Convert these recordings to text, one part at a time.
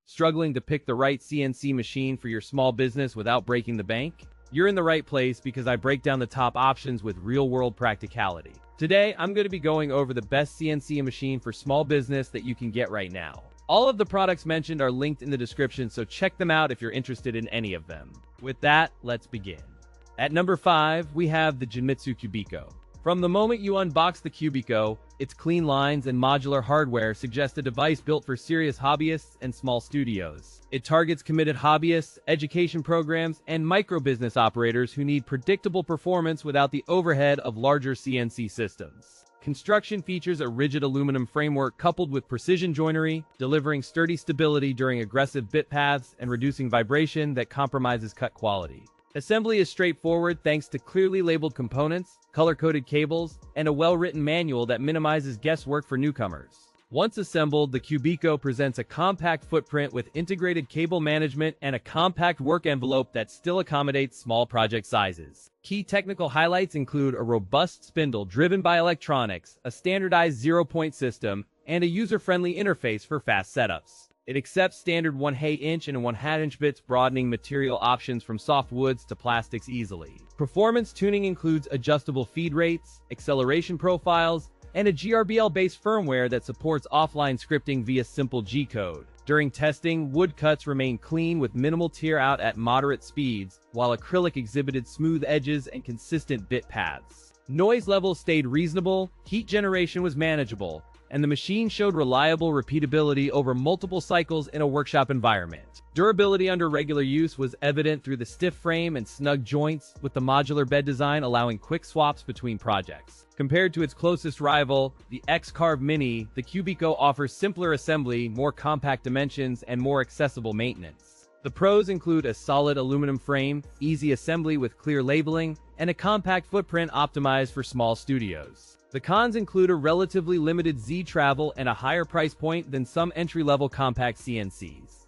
Struggling to pick the right CNC machine for your small business without breaking the bank? You're in the right place because I break down the top options with real-world practicality. Today, I'm going to be going over the best CNC machine for small business that you can get right now. All of the products mentioned are linked in the description, so check them out if you're interested in any of them. With that, let's begin. At number 5, we have the Genmitsu Cubiko. From the moment you unbox the Cubiko, its clean lines and modular hardware suggest a device built for serious hobbyists and small studios. It targets committed hobbyists, education programs, and micro-business operators who need predictable performance without the overhead of larger CNC systems. Construction features a rigid aluminum framework coupled with precision joinery, delivering sturdy stability during aggressive bit paths and reducing vibration that compromises cut quality. Assembly is straightforward thanks to clearly labeled components, color-coded cables, and a well-written manual that minimizes guesswork for newcomers. Once assembled, the Cubiko presents a compact footprint with integrated cable management and a compact work envelope that still accommodates small project sizes. Key technical highlights include a robust spindle driven by electronics, a standardized zero-point system, and a user-friendly interface for fast setups. It accepts standard 1/8 inch and 1/2 inch bits, broadening material options from soft woods to plastics easily. Performance tuning includes adjustable feed rates, acceleration profiles, and a GRBL-based firmware that supports offline scripting via simple G-code. During testing, wood cuts remained clean with minimal tear out at moderate speeds, while acrylic exhibited smooth edges and consistent bit paths. Noise levels stayed reasonable, heat generation was manageable, and the machine showed reliable repeatability over multiple cycles in a workshop environment. Durability under regular use was evident through the stiff frame and snug joints, with the modular bed design allowing quick swaps between projects. Compared to its closest rival, the X-Carve Mini, the Cubiko offers simpler assembly, more compact dimensions, and more accessible maintenance. The pros include a solid aluminum frame, easy assembly with clear labeling, and a compact footprint optimized for small studios. The cons include a relatively limited Z travel and a higher price point than some entry-level compact CNCs.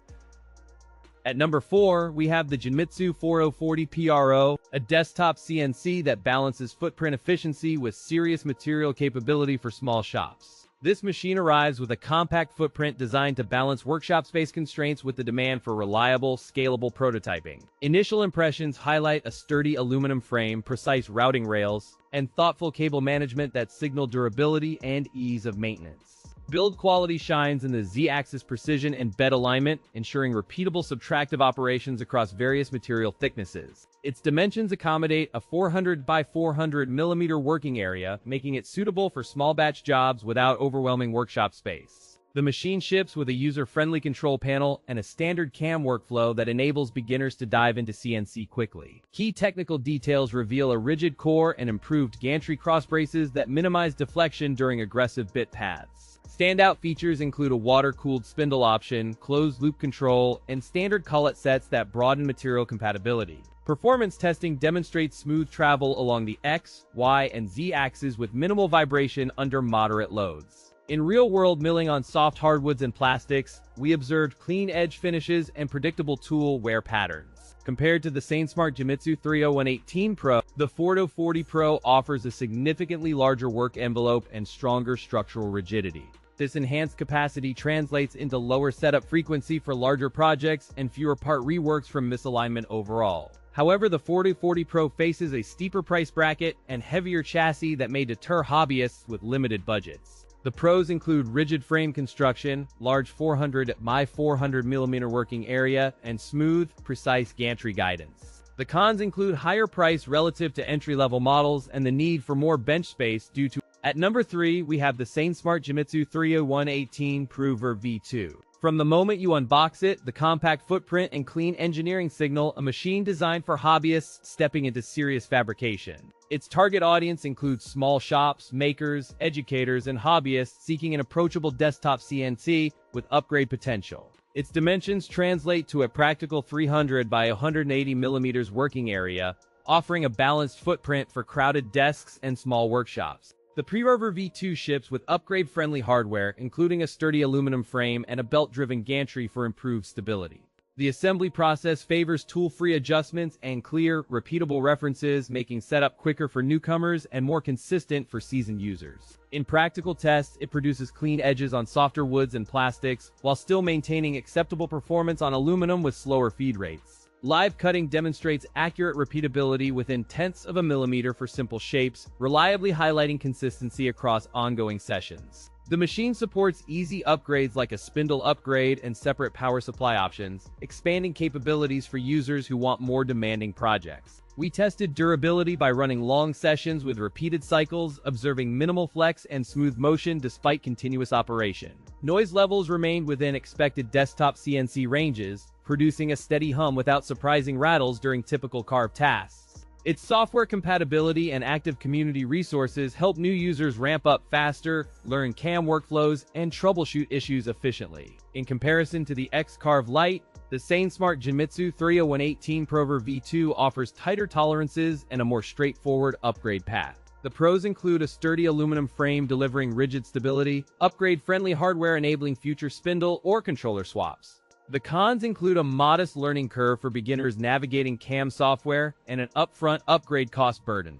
At number 4, we have the Genmitsu 4040 PRO, a desktop CNC that balances footprint efficiency with serious material capability for small shops. This machine arrives with a compact footprint designed to balance workshop space constraints with the demand for reliable, scalable prototyping. Initial impressions highlight a sturdy aluminum frame, precise routing rails, and thoughtful cable management that signal durability and ease of maintenance. Build quality shines in the Z-axis precision and bed alignment, ensuring repeatable subtractive operations across various material thicknesses. Its dimensions accommodate a 400 by 400 mm working area, making it suitable for small batch jobs without overwhelming workshop space. The machine ships with a user-friendly control panel and a standard CAM workflow that enables beginners to dive into CNC quickly. Key technical details reveal a rigid core and improved gantry crossbraces that minimize deflection during aggressive bit paths. Standout features include a water-cooled spindle option, closed-loop control, and standard collet sets that broaden material compatibility. Performance testing demonstrates smooth travel along the X, Y, and Z axes with minimal vibration under moderate loads. In real-world milling on soft hardwoods and plastics, we observed clean edge finishes and predictable tool wear patterns. Compared to the SainSmart Genmitsu 30118 Pro, the 4040 Pro offers a significantly larger work envelope and stronger structural rigidity. This enhanced capacity translates into lower setup frequency for larger projects and fewer part reworks from misalignment overall. However, the 4040 Pro faces a steeper price bracket and heavier chassis that may deter hobbyists with limited budgets. The pros include rigid frame construction, large 400 by 400 mm working area, and smooth, precise gantry guidance. The cons include higher price relative to entry-level models and the need for more bench space due to. At number 3, we have the SainSmart Genmitsu 30118 Pro V2. From the moment you unbox it, the compact footprint and clean engineering signal a machine designed for hobbyists stepping into serious fabrication. Its target audience includes small shops, makers, educators, and hobbyists seeking an approachable desktop CNC with upgrade potential. Its dimensions translate to a practical 300 by 180 mm working area, offering a balanced footprint for crowded desks and small workshops. The Pro V2 ships with upgrade-friendly hardware, including a sturdy aluminum frame and a belt-driven gantry for improved stability. The assembly process favors tool-free adjustments and clear, repeatable references, making setup quicker for newcomers and more consistent for seasoned users. In practical tests, it produces clean edges on softer woods and plastics, while still maintaining acceptable performance on aluminum with slower feed rates. Live cutting demonstrates accurate repeatability within tenths of a millimeter for simple shapes, reliably highlighting consistency across ongoing sessions. The machine supports easy upgrades like a spindle upgrade and separate power supply options, expanding capabilities for users who want more demanding projects. We tested durability by running long sessions with repeated cycles, observing minimal flex and smooth motion despite continuous operation. Noise levels remained within expected desktop CNC ranges, producing a steady hum without surprising rattles during typical carve tasks. Its software compatibility and active community resources help new users ramp up faster, learn CAM workflows, and troubleshoot issues efficiently. In comparison to the X-Carve Lite, the SainSmart Genmitsu 30118 Prover V2 offers tighter tolerances and a more straightforward upgrade path. The pros include a sturdy aluminum frame delivering rigid stability, upgrade-friendly hardware enabling future spindle or controller swaps. The cons include a modest learning curve for beginners navigating CAM software and an upfront upgrade cost burden.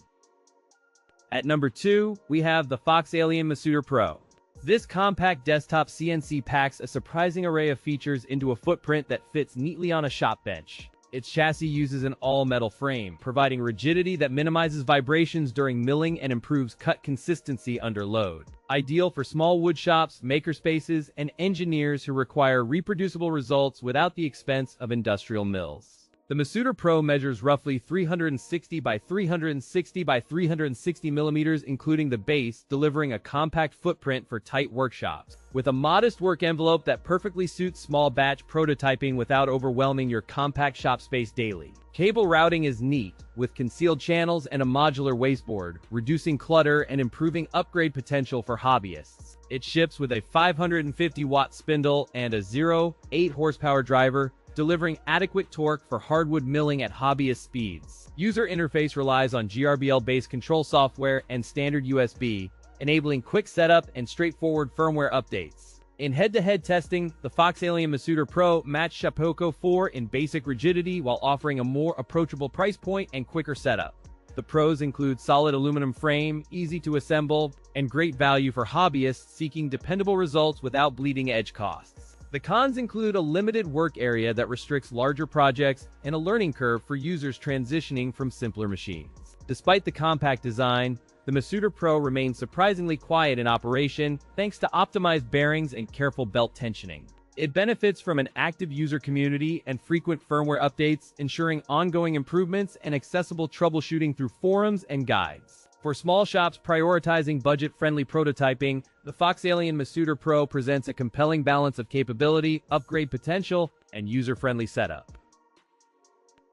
At number 2, we have the FoxAlien Masuter Pro. This compact desktop CNC packs a surprising array of features into a footprint that fits neatly on a shop bench. Its chassis uses an all-metal frame, providing rigidity that minimizes vibrations during milling and improves cut consistency under load. Ideal for small wood shops, makerspaces, and engineers who require reproducible results without the expense of industrial mills. The Masuter Pro measures roughly 360 by 360 by 360 millimeters, including the base, delivering a compact footprint for tight workshops. With a modest work envelope that perfectly suits small batch prototyping without overwhelming your compact shop space daily. Cable routing is neat, with concealed channels and a modular wasteboard, reducing clutter and improving upgrade potential for hobbyists. It ships with a 550-watt spindle and a 0.8 horsepower driver, delivering adequate torque for hardwood milling at hobbyist speeds. User interface relies on GRBL-based control software and standard USB, enabling quick setup and straightforward firmware updates. In head-to-head testing, the FoxAlien Masuter Pro matched Cubiko 4 in basic rigidity while offering a more approachable price point and quicker setup. The pros include solid aluminum frame, easy to assemble, and great value for hobbyists seeking dependable results without bleeding edge costs. The cons include a limited work area that restricts larger projects and a learning curve for users transitioning from simpler machines. Despite the compact design, the Masuter Pro remains surprisingly quiet in operation thanks to optimized bearings and careful belt tensioning. It benefits from an active user community and frequent firmware updates, ensuring ongoing improvements and accessible troubleshooting through forums and guides. For small shops prioritizing budget-friendly prototyping, the FoxAlien Masuter Pro presents a compelling balance of capability, upgrade potential, and user-friendly setup.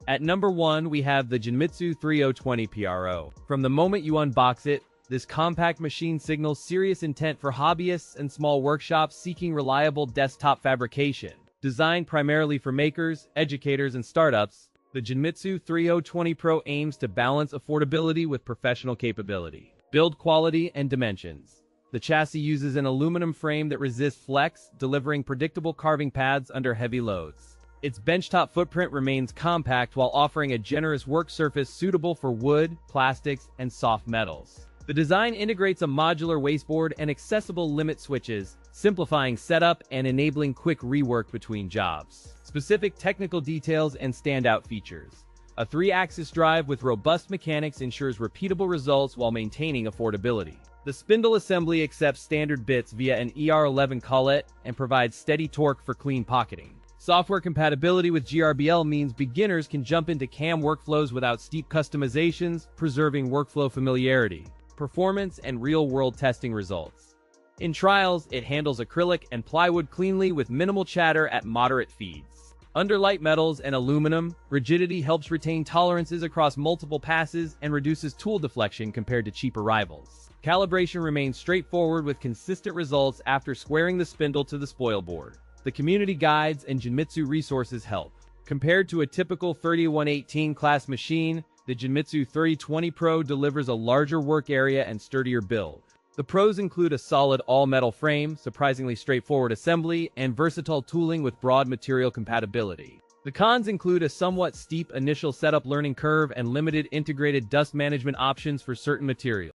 At number 1, we have the Genmitsu 3020 Pro. From the moment you unbox it, this compact machine signals serious intent for hobbyists and small workshops seeking reliable desktop fabrication. Designed primarily for makers, educators, and startups, the Genmitsu 3020 Pro aims to balance affordability with professional capability. Build quality and dimensions. The chassis uses an aluminum frame that resists flex, delivering predictable carving paths under heavy loads. Its benchtop footprint remains compact while offering a generous work surface suitable for wood, plastics, and soft metals. The design integrates a modular wasteboard and accessible limit switches, simplifying setup and enabling quick rework between jobs. Specific technical details and standout features. A 3-axis drive with robust mechanics ensures repeatable results while maintaining affordability. The spindle assembly accepts standard bits via an ER11 collet and provides steady torque for clean pocketing. Software compatibility with GRBL means beginners can jump into CAM workflows without steep customizations, preserving workflow familiarity, performance, and real-world testing results. In trials, it handles acrylic and plywood cleanly with minimal chatter at moderate feeds. Under light metals and aluminum, rigidity helps retain tolerances across multiple passes and reduces tool deflection compared to cheaper rivals. Calibration remains straightforward with consistent results after squaring the spindle to the spoil board. The community guides and Genmitsu resources help. Compared to a typical 3118 class machine, the Genmitsu 3020 Pro delivers a larger work area and sturdier build. The pros include a solid all-metal frame, surprisingly straightforward assembly, and versatile tooling with broad material compatibility. The cons include a somewhat steep initial setup learning curve and limited integrated dust management options for certain materials.